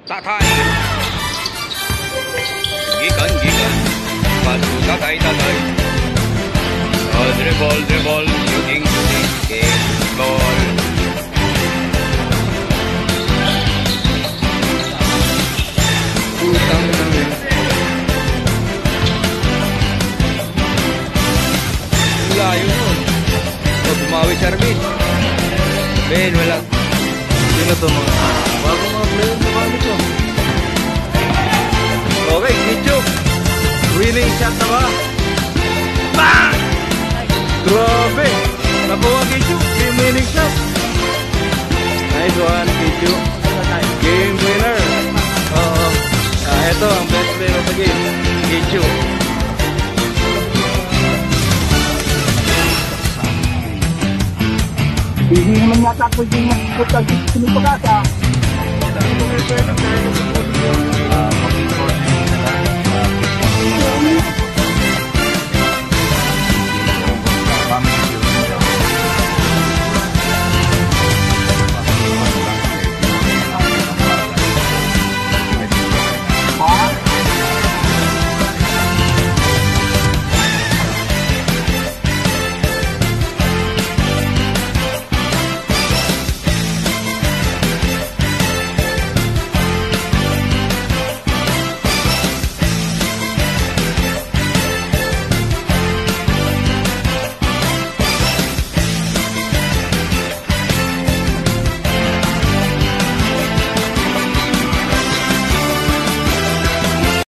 Tatay. Gikan. Pasu tatay. Dribble. Shooting. Game. Goal. Utang na. Layo nun. Bumawi si Armin. Ben, wala. Sino to mga? Bago mga player na kami to. Okay, Kichuk. Winning shot na ba? Bang! Grabe! Nakuha Kichuk. Game winning shot. Nice one, Kichuk. Game winner. Oo. Ito ang best player of the game. Kichuk. Hindi naman yata pwede magpupunta dito sa Pagasa.